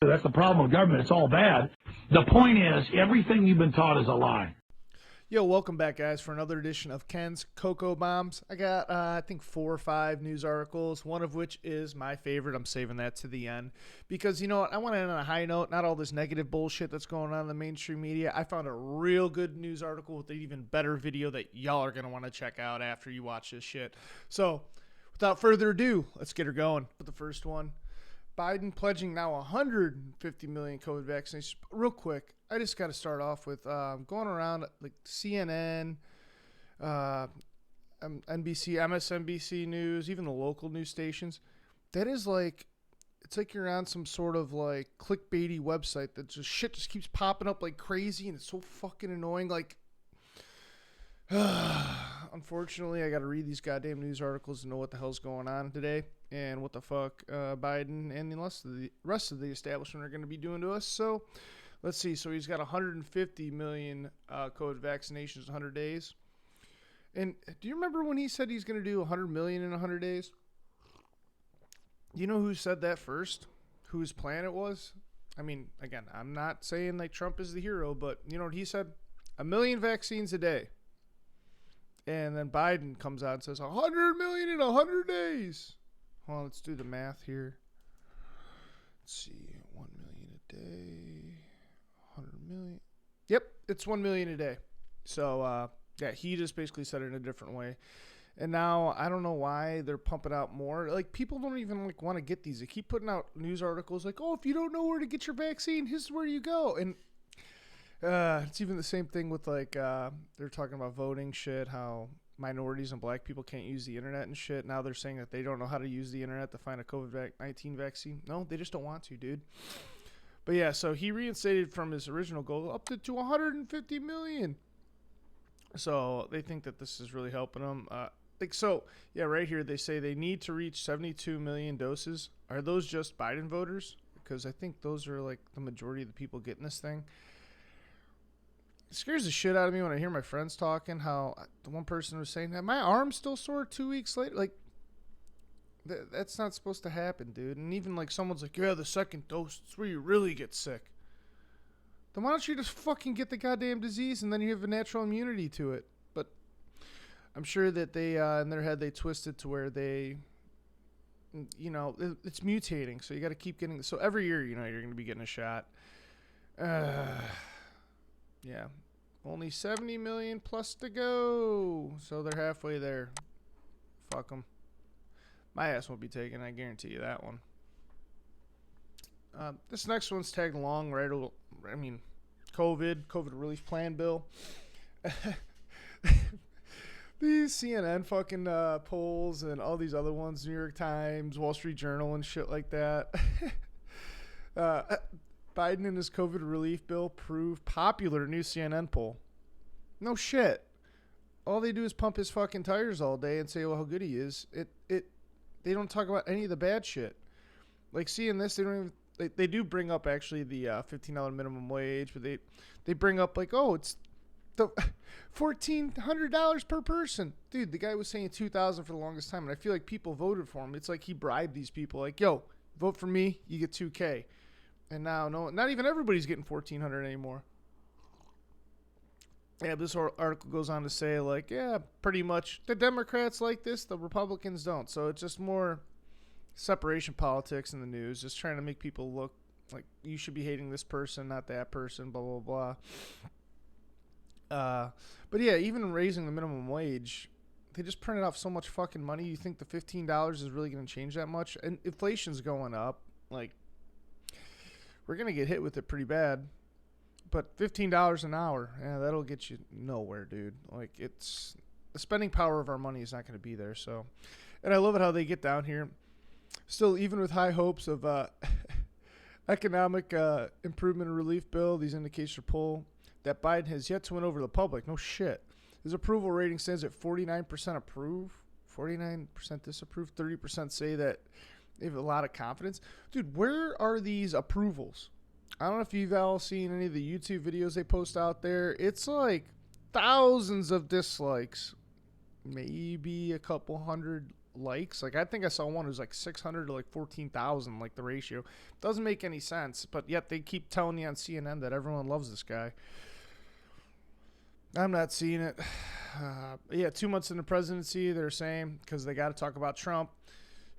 That's the problem with government. It's all bad. The point is, everything you've been taught is a lie. Yo, welcome back, guys, for another edition of Ken's Koko Bombs. I got, I think, 4 or 5 news articles, one of which is my favorite. I'm saving that to the end because, you know what, I want to end on a high note, not all this negative bullshit that's going on in the mainstream media. I found a real good news article with an even better video that y'all are going to want to check out after you watch this shit. So, without further ado, let's get her going with the first one. Biden pledging now 150 million COVID vaccinations. Real quick, I just got to start off with going around like CNN, NBC, MSNBC News, even the local news stations. That is like, it's like you're on some sort of like clickbaity website that just shit just keeps popping up like crazy, and it's so fucking annoying. Like, unfortunately, I got to read these goddamn news articles to know what the hell's going on today and what the fuck Biden and the rest of the establishment are going to be doing to us. So let's see. So he's got 150 million COVID vaccinations in 100 days. And do you remember when he said he's going to do 100 million in 100 days? You know who said that first? Whose plan it was? I mean, again, I'm not saying like Trump is the hero, but you know what he said? 1 million vaccines a day. And then Biden comes out and says 100 million in 100 days. Well, let's do the math here. Let's see, 1 million a day, 100 million. Yep, it's 1 million a day. So, yeah, he just basically said it in a different way. And now I don't know why they're pumping out more. Like, people don't even like want to get these. They keep putting out news articles like, oh, if you don't know where to get your vaccine, here's where you go. And it's even the same thing with like they're talking about voting shit, how minorities and black people can't use the internet and shit. Now they're saying that they don't know how to use the internet to find a COVID-19 vaccine. No, they just don't want to, dude. But yeah, so he reinstated from his original goal up to 150 million. So they think that this is really helping them. So yeah, right here they say they need to reach 72 million doses. Are those just Biden voters? Because I think those are like the majority of the people getting this thing. It scares the shit out of me when I hear my friends talking how the one person was saying that my arm's still sore 2 weeks later. Like, that's not supposed to happen, dude. And even like someone's like, yeah, the second dose, it's where you really get sick. Then why don't you just fucking get the goddamn disease and then you have a natural immunity to it? But I'm sure that they, in their head, they twist it to where they, you know, it's mutating. So you got to keep getting, so every year, you know, you're going to be getting a shot. Yeah, only 70 million plus to go. So they're halfway there. Fuck them. My ass won't be taken. I guarantee you that one. This next one's tagged along, right? I mean, COVID relief plan bill. These CNN fucking polls and all these other ones, New York Times, Wall Street Journal and shit like that. Biden and his COVID relief bill prove popular, new CNN poll. No shit. All they do is pump his fucking tires all day and say, well, how good he is. They don't talk about any of the bad shit. Like, seeing this, they don't even, they do bring up actually the $15 minimum wage, but they bring up like, oh, it's the $1,400 per person. Dude, the guy was saying $2,000 for the longest time, and I feel like people voted for him. It's like he bribed these people. Like, yo, vote for me, you get $2,000. And now, no, not even everybody's getting $1,400 anymore. Yeah, this article goes on to say, like, yeah, pretty much the Democrats like this, the Republicans don't. So it's just more separation politics in the news, just trying to make people look like you should be hating this person, not that person, blah, blah, blah. But yeah, even raising the minimum wage, they just printed off so much fucking money. You think the $15 is really going to change that much? And inflation's going up, like, we're going to get hit with it pretty bad. But $15 an hour, yeah, that'll get you nowhere, dude. Like, it's the spending power of our money is not going to be there. So, and I love it how they get down here. Still, even with high hopes of economic improvement and relief bill, these indications poll that Biden has yet to win over the public. No shit. His approval rating stands at 49% approve, 49% disapprove, 30% say that they have a lot of confidence. Dude, where are these approvals? I don't know if you've all seen any of the YouTube videos they post out there. It's like thousands of dislikes, maybe a couple hundred likes. Like, I think I saw one who was like 600 to like 14,000, like the ratio. Doesn't make any sense, but yet they keep telling you on CNN that everyone loves this guy. I'm not seeing it. Yeah, 2 months in the presidency, they're saying, because they got to talk about Trump.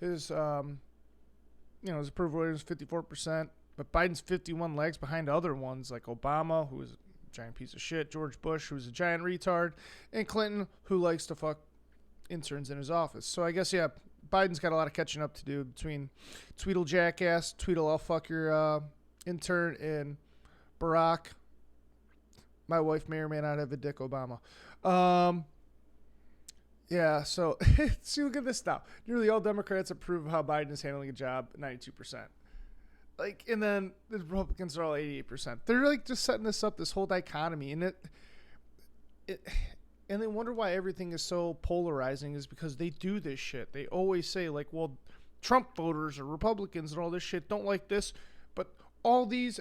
His, his approval rating is 54%, but Biden's 51 legs behind other ones like Obama, who is a giant piece of shit, George Bush, who's a giant retard, and Clinton, who likes to fuck interns in his office. So I guess, yeah, Biden's got a lot of catching up to do between Tweedle Jackass, Tweedle I'll fuck your intern, and Barack. My wife may or may not have a dick, Obama. Yeah, so see, look at this now. Nearly all Democrats approve of how Biden is handling a job, 92%. Like, and then the Republicans are all 88%. They're like just setting this up, this whole dichotomy, and and they wonder why everything is so polarizing is because they do this shit. They always say like, well, Trump voters or Republicans and all this shit don't like this, but all these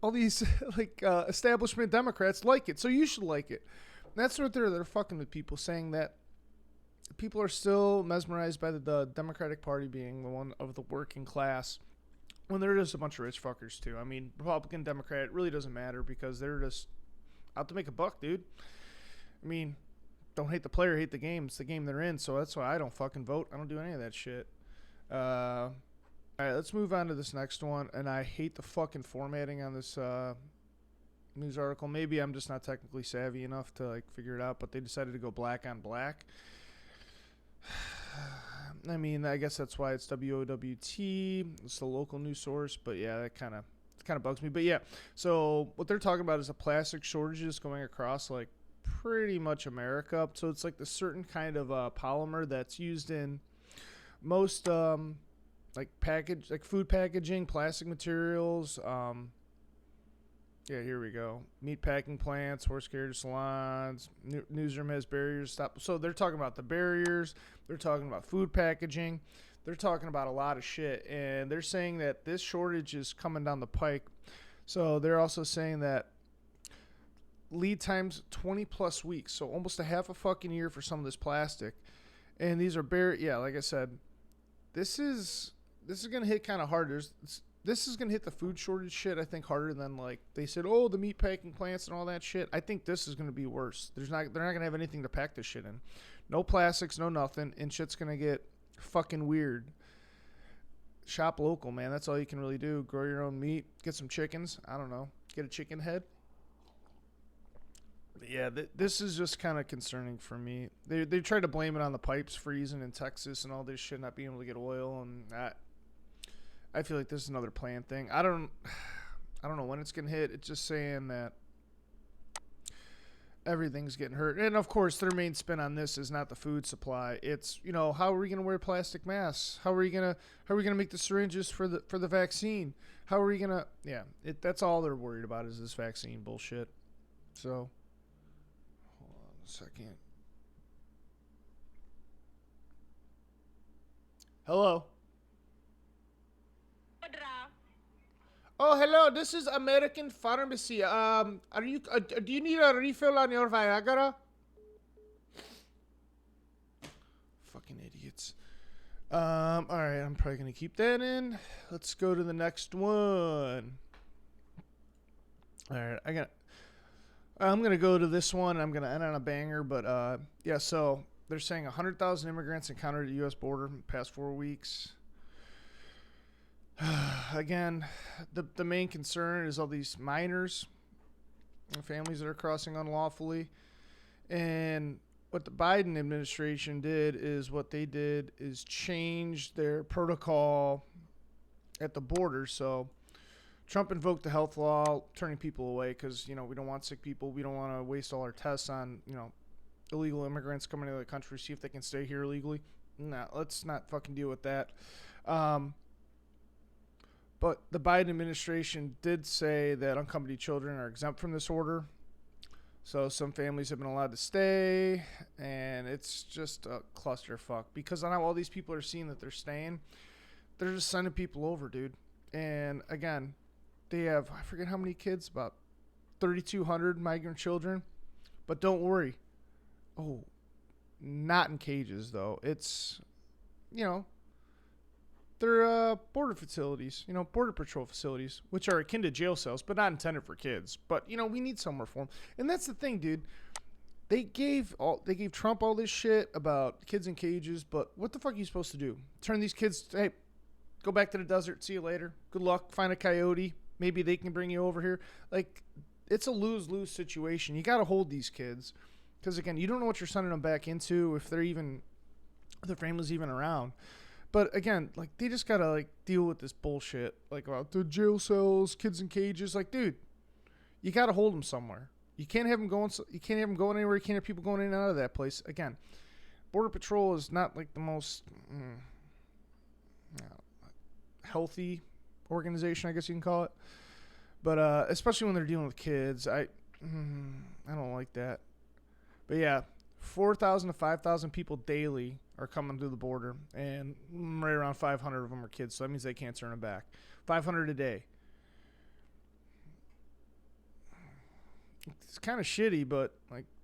like establishment Democrats like it, so you should like it. And that's what they're fucking with people, saying that people are still mesmerized by the Democratic Party being the one of the working class, when they're just a bunch of rich fuckers too. I mean, Republican, Democrat, it really doesn't matter because they're just out to make a buck, dude. I mean, don't hate the player, hate the game. It's the game they're in, so that's why I don't fucking vote. I don't do any of that shit. All right, let's move on to this next one. And I hate the fucking formatting on this news article. Maybe I'm just not technically savvy enough to like figure it out, but they decided to go black on black. I mean, I guess that's why it's WOWT. It's the local news source, but yeah, that kind of bugs me. But yeah, so what they're talking about is the plastic shortages going across like pretty much America. So it's like the certain kind of polymer that's used in most like food packaging, plastic materials. Yeah, here we go. Meat packing plants, horse carriage salons, newsroom has barriers. Stop. So they're talking about the barriers. They're talking about food packaging. They're talking about a lot of shit. And they're saying that this shortage is coming down the pike. So they're also saying that lead times 20 plus weeks. So almost a half a fucking year for some of this plastic. And these are yeah, like I said, this is going to hit kind of hard. This is going to hit the food shortage shit, I think, harder than, like, they said, oh, the meat packing plants and all that shit. I think this is going to be worse. They're not going to have anything to pack this shit in. No plastics, no nothing, and shit's going to get fucking weird. Shop local, man. That's all you can really do. Grow your own meat. Get some chickens. I don't know. Get a chicken head. But yeah, this is just kind of concerning for me. They tried to blame it on the pipes freezing in Texas and all this shit, not being able to get oil, and I feel like this is another planned thing. I don't know when it's going to hit. It's just saying that everything's getting hurt. And, of course, their main spin on this is not the food supply. It's, how are we going to wear plastic masks? How are we going to make the syringes for the vaccine? How are we going to... Yeah, that's all they're worried about is this vaccine bullshit. So, hold on a second. Hello? Oh, hello. This is American Pharmacy. Are you? Do you need a refill on your Viagra? Fucking idiots. All right. I'm probably gonna keep that in. Let's go to the next one. All right. I'm gonna go to this one. I'm gonna end on a banger, but yeah. So they're saying 100,000 immigrants encountered the U.S. border in the past 4 weeks. Again, the main concern is all these minors and families that are crossing unlawfully. And what the Biden administration did is change their protocol at the border. So Trump invoked the health law, turning people away because, we don't want sick people. We don't want to waste all our tests on, illegal immigrants coming into the country, see if they can stay here illegally. No, let's not fucking deal with that. But the Biden administration did say that unaccompanied children are exempt from this order. So some families have been allowed to stay, and it's just a clusterfuck. Because now all these people are seeing that they're staying, they're just sending people over, dude. And again, they have, I forget how many kids, about 3,200 migrant children. But don't worry. Oh, not in cages, though. It's you know, they're border facilities, you know, border patrol facilities, which are akin to jail cells, but not intended for kids. But, you know, we need somewhere for them. And that's the thing, dude. They gave Trump all this shit about kids in cages, but what the fuck are you supposed to do? Turn these kids, hey, go back to the desert, see you later. Good luck, find a coyote. Maybe they can bring you over here. Like, it's a lose-lose situation. You got to hold these kids. Because, again, you don't know what you're sending them back into, if their family's even around. But, again, like, they just got to, like, deal with this bullshit. Like, about the jail cells, kids in cages. Like, dude, you got to hold them somewhere. You can't have them going. You can't have them going anywhere. You can't have people going in and out of that place. Again, Border Patrol is not like the most healthy organization, I guess you can call it. But especially when they're dealing with kids, I don't like that. But yeah, 4,000 to 5,000 people daily are coming through the border, and right around 500 of them are kids. So that means they can't turn them back. 500 a day. It's kind of shitty, but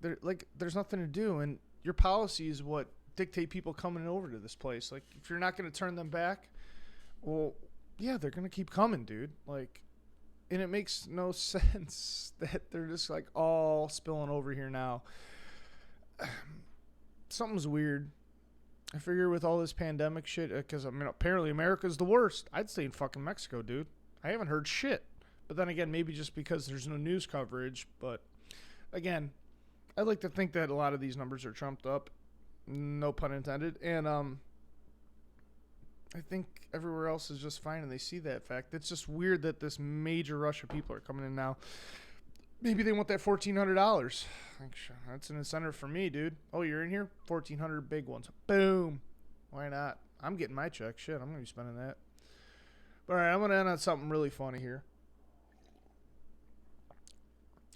there's nothing to do, and your policy is what dictate people coming over to this place. Like, if you're not going to turn them back, well, yeah, they're going to keep coming, dude. Like, and it makes no sense that they're just like all spilling over here now. Something's weird. I figure with all this pandemic shit, because I mean, apparently America's the worst. I'd stay in fucking Mexico, dude. I haven't heard shit. But then again, maybe just because there's no news coverage. But again, I'd like to think that a lot of these numbers are trumped up. No pun intended. And I think everywhere else is just fine, and they see that fact. It's just weird that this major rush of people are coming in now. Maybe they want that $1,400. That's an incentive for me, dude. Oh, you're in here? 1,400 big ones. Boom. Why not? I'm getting my check. Shit, I'm going to be spending that. All right, I'm going to end on something really funny here.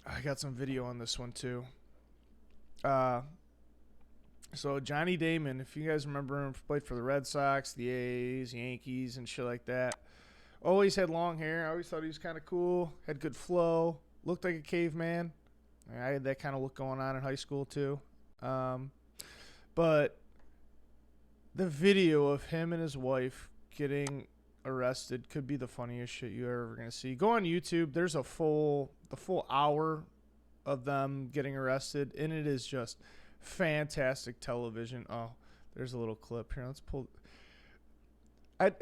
I got some video on this one too. So Johnny Damon, if you guys remember him, played for the Red Sox, the A's, Yankees, and shit like that. Always had long hair. I always thought he was kind of cool. Had good flow. Looked like a caveman. I had that kind of look going on in high school too. But the video of him and his wife getting arrested could be the funniest shit you're ever gonna see. Go on YouTube. There's the full hour of them getting arrested, and it is just fantastic television. Oh, there's a little clip here. Let's pull. Hold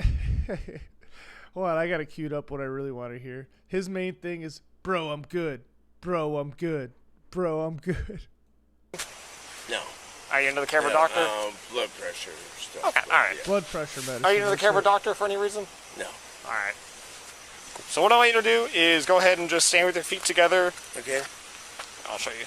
on, I gotta queued up what I really want to hear. His main thing is, "Bro, I'm good. Bro, I'm good. Bro, I'm good." No. Are you into the care of a doctor? Blood pressure stuff. Okay, all right. Yeah. Blood pressure medicine. Are you into the care of a doctor for any reason? No. All right. So what I want you to do is go ahead and just stand with your feet together. Okay. I'll show you.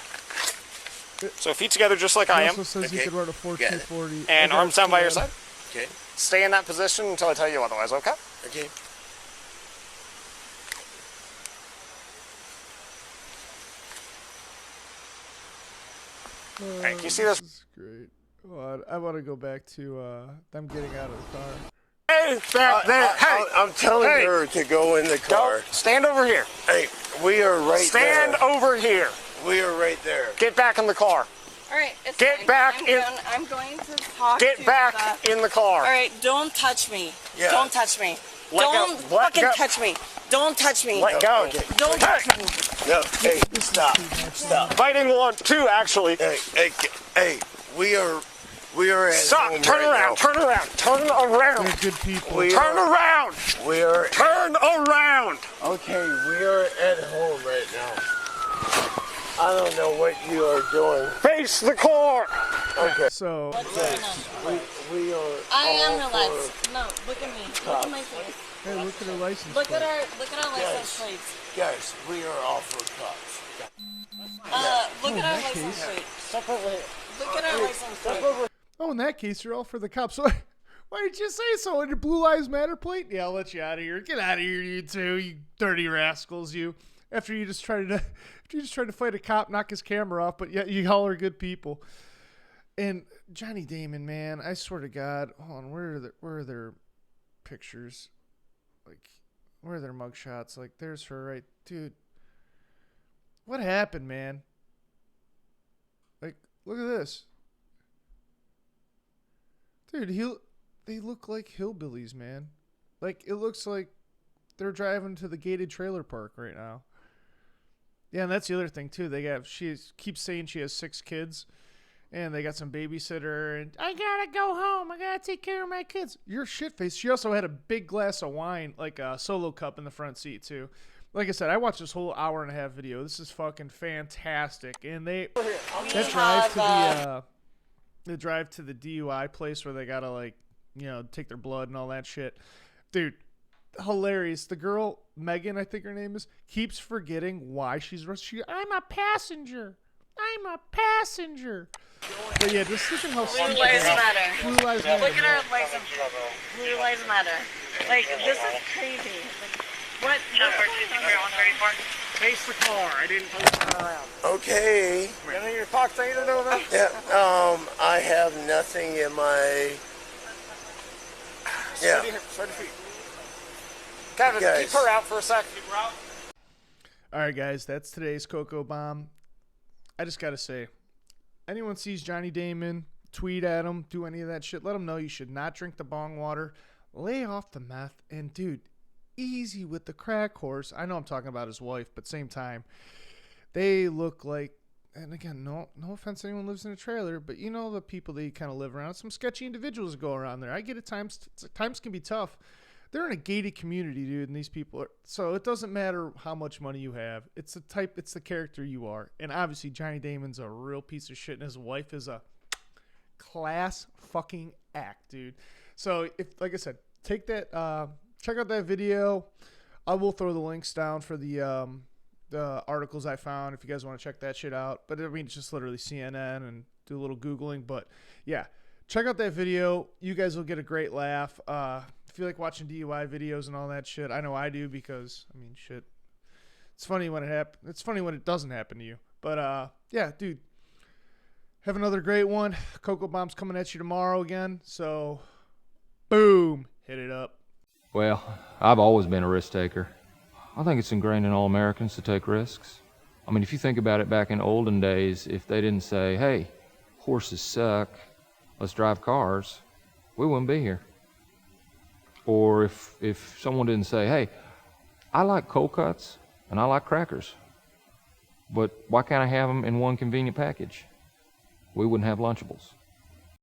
So feet together just like I am. He also says you could run a 4,240. And arms down by your side. Okay. Stay in that position until I tell you otherwise, okay? Okay. All right, can you see this? This is great. I want to go back to them getting out of the car. Hey, hey! I'm telling her to go in the car. Go, stand over here. Hey, we are right Stand there. over here. We are right there. Get back in the car. All right, it's Get fine. back in. I'm going to talk Get to back the... in the car. All right, don't touch me. Yeah. Don't touch me. Let don't go. Let fucking go. touch me. Don't touch me. Let go. Okay. Don't Hey. touch me. No, hey, stop. Stop. Fighting 1, 2, actually. Hey, we are at Stop. home Turn right around. now. Turn around. Turn around. They're good people. Turn around. We are. Turn around. Okay, we are at home right now. I don't know what you are doing. Face the car. Okay. So What's going on? We are. I am all relaxed. for- No, look at me. Look at my face. hey, look at her license. Look plate. at our license Yes. plates. Guys, we are all for cops. Look at our that license case. plate. Step over here. Look at our license plate. Oh, in that case, you're all for the cops. So, why did you say so? On your Blue Lives Matter plate? Yeah, I'll let you out of here. Get out of here, you two, you dirty rascals, you. After you just tried to fight a cop, knock his camera off, but yet you all are good people. And Johnny Damon, man, I swear to God, hold on, where are their pictures? Like, where are their mugshots? Like, there's her, right, dude. What happened, man? Like, look at this. Dude, they look like hillbillies, man. Like, it looks like they're driving to the gated trailer park right now. Yeah, and that's the other thing, too. She keeps saying she has 6 kids, and they got some babysitter, and I gotta go home. I gotta take care of my kids. You're shit-faced. She also had a big glass of wine, like a Solo cup in the front seat, too. Like I said, I watched this whole hour-and-a-half video. This is fucking fantastic. And the drive to the DUI place where they gotta, like, you know, take their blood and all that shit. Dude, hilarious. The girl, Megan, I think her name is, keeps forgetting why she's rushed. I'm a passenger. I'm a passenger. But yeah, just look at how Blue lives matter. Blue lives matter. Look at our license. Blue lives matter. Like, this is crazy. Like, what? Chase the car. I didn't post it around. Okay. Any of your cocktail over? Yeah. I have nothing in my. Yeah. Steady feet. Kevin, Guys. keep her out for a sec. All right, guys, that's today's Koko Bomb. I just got to say, anyone sees Johnny Damon, tweet at him, do any of that shit, let him know you should not drink the bong water, lay off the meth, and, dude, easy with the crack horse. I know I'm talking about his wife, but same time, they look like, and again, no offense to anyone who lives in a trailer, but you know the people that you kind of live around, some sketchy individuals go around there. I get it, times can be tough. They're in a gated community, dude, and these people are. So it doesn't matter how much money you have. It's the character you are. And obviously, Johnny Damon's a real piece of shit, and his wife is a class fucking act, dude. So if, like I said, take that, check out that video. I will throw the links down for the articles I found if you guys want to check that shit out. But I mean, it's just literally CNN and do a little Googling. But yeah, check out that video. You guys will get a great laugh. If you like watching DUI videos and all that shit, I know I do because, I mean, shit. It's funny when it happens. It's funny when it doesn't happen to you. But, yeah, dude. Have another great one. Koko Bomb's coming at you tomorrow again. So, boom. Hit it up. Well, I've always been a risk taker. I think it's ingrained in all Americans to take risks. I mean, if you think about it, back in olden days, if they didn't say, hey, horses suck, let's drive cars, we wouldn't be here. Or if someone didn't say, hey, I like cold cuts and I like crackers, but why can't I have them in one convenient package? We wouldn't have Lunchables.